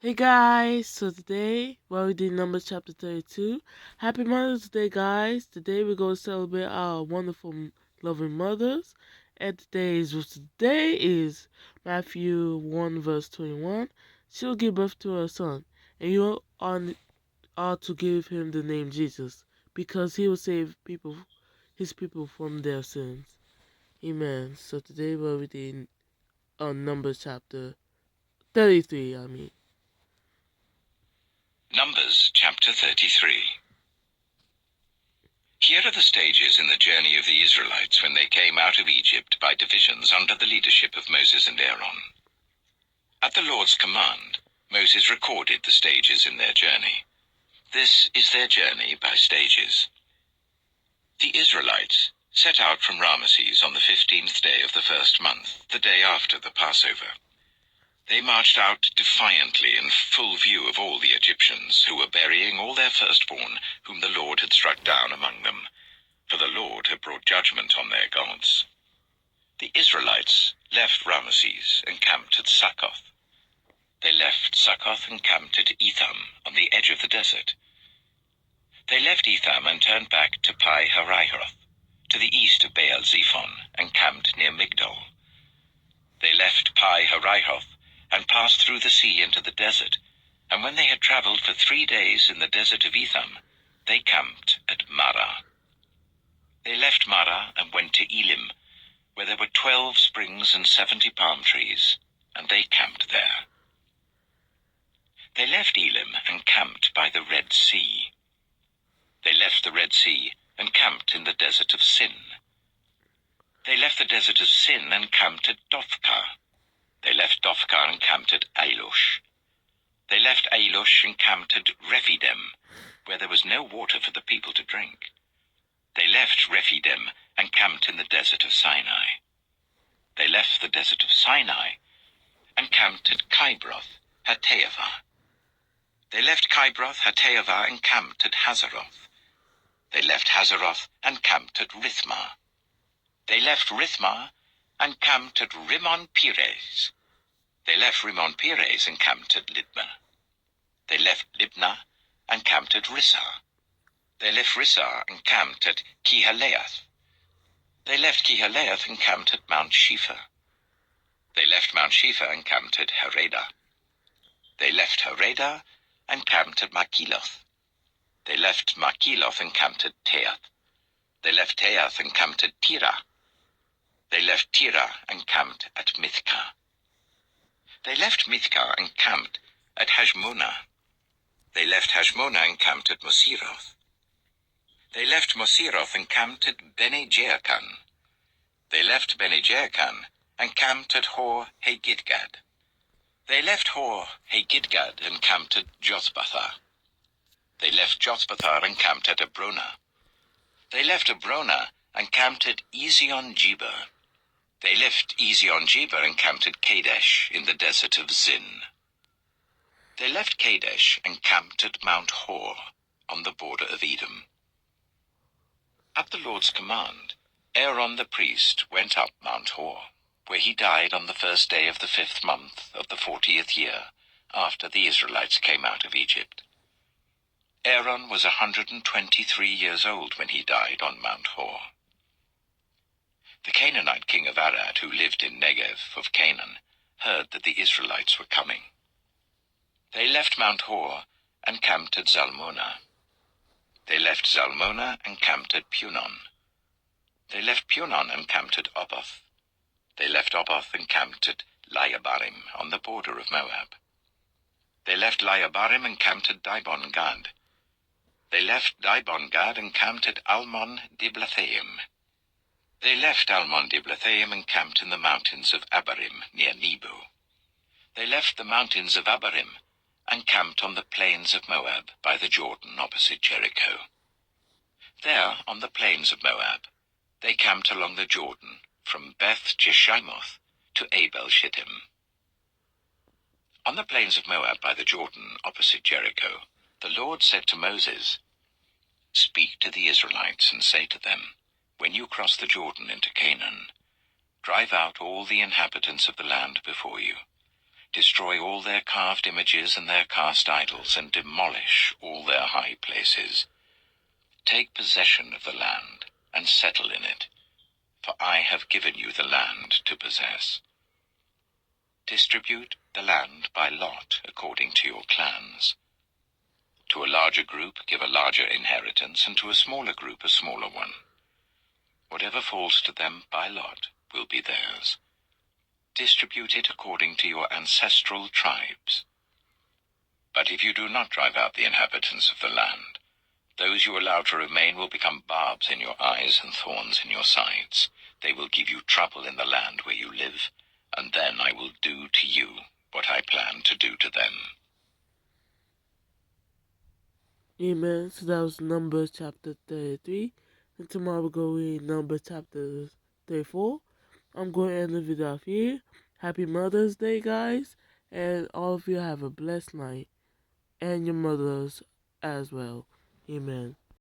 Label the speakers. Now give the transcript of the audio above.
Speaker 1: Hey guys, so today we're reading Numbers chapter 32. Happy Mother's Day, guys. Today we're going to celebrate our wonderful, loving mothers. And today is Matthew 1 verse 21. She'll give birth to her son, and are to give him the name Jesus, because he will save his people from their sins. Amen. So today we're reading Numbers chapter 33,
Speaker 2: Numbers chapter 33. Here are the stages in the journey of the Israelites when they came out of Egypt by divisions under the leadership of Moses and Aaron. At the Lord's command, Moses recorded the stages in their journey. This is their journey by stages. The Israelites set out from Ramesses on the 15th day of the first month, the day after the Passover. They marched out defiantly in full view of all the Egyptians, who were burying all their firstborn, whom the Lord had struck down among them, for the Lord had brought judgment on their gods. The Israelites left Ramesses and camped at Succoth. They left Succoth and camped at Etham, on the edge of the desert. They left Etham and turned back to Pi-hahiroth, to the east of Baal-zephon, and camped near Migdol. They left Pi-hahiroth and passed through the sea into the desert, and when they had traveled for 3 days in the desert of Etham, they camped at Marah. They left Marah and went to Elim, where there were 12 springs and 70 palm trees, and they camped there. They left Elim and camped by the Red Sea. They left the Red Sea and camped in the desert of Sin. They left the desert of Sin and camped at Dophkah. They left Dophkah and camped at Ailush. They left Ailush and camped at Rephidim, where there was no water for the people to drink. They left Rephidim and camped in the desert of Sinai. They left the desert of Sinai and camped at Kibroth Hattaavah. They left Kibroth Hattaavah and camped at Hazeroth. They left Hazeroth and camped at Rithmah. They left Rithmah and camped at Rimmon Perez. They left Rimmon Perez and camped at Libnah. They left Libnah and camped at Rissah. They left Rissah and camped at Kehalath. They left Kehalath and camped at Mount Shepher. They left Mount Shepher and camped at Harada. They left Harada and camped at Makheloth. They left Makheloth and camped at Teath. They left Teath and camped at Tirah. They left Tirah and camped at Mithkah. They left Mithkah and camped at Hashmonah. They left Hashmonah and camped at Moseroth. They left Moseroth and camped at Bene-Jaakan. They left Bene-Jaakan and camped at Hor-Haggidgad. They left Hor-Haggidgad and camped at Jothbathah. They left Jothbathah and camped at Abrona. They left Abrona and camped at Ezion-Geber. They left Ezion-Geber and camped at Kadesh in the desert of Zin. They left Kadesh and camped at Mount Hor on the border of Edom. At the Lord's command, Aaron the priest went up Mount Hor, where he died on the first day of the 5th month of the 40th year after the Israelites came out of Egypt. Aaron was 123 years old when he died on Mount Hor. The Canaanite king of Arad, who lived in Negev of Canaan, heard that the Israelites were coming. They left Mount Hor and camped at Zalmonah. They left Zalmonah and camped at Punon. They left Punon and camped at Oboth. They left Oboth and camped at Laiabarim on the border of Moab. They left Laiabarim and camped at Dibon-Gad. They left Dibon-Gad and camped at Almon-Diblathaim. They left Almon-Diblathaim and camped in the mountains of Abarim near Nebo. They left the mountains of Abarim and camped on the plains of Moab by the Jordan opposite Jericho. There, on the plains of Moab, they camped along the Jordan from Beth-Jeshimoth to Abel-Shittim. On the plains of Moab by the Jordan opposite Jericho, the Lord said to Moses, "Speak to the Israelites and say to them, when you cross the Jordan into Canaan, drive out all the inhabitants of the land before you. Destroy all their carved images and their cast idols, and demolish all their high places. Take possession of the land, and settle in it, for I have given you the land to possess. Distribute the land by lot according to your clans. To a larger group give a larger inheritance, and to a smaller group a smaller one. Whatever falls to them by lot will be theirs. Distribute it according to your ancestral tribes. But if you do not drive out the inhabitants of the land, those you allow to remain will become barbs in your eyes and thorns in your sides. They will give you trouble in the land where you live, and then I will do to you what I plan to do to them.
Speaker 1: Amen. So that was Numbers chapter 33. And tomorrow we'll go in Numbers chapter 34. I'm going to end the video off here. Happy Mother's Day, guys. And all of you have a blessed night. And your mothers as well. Amen.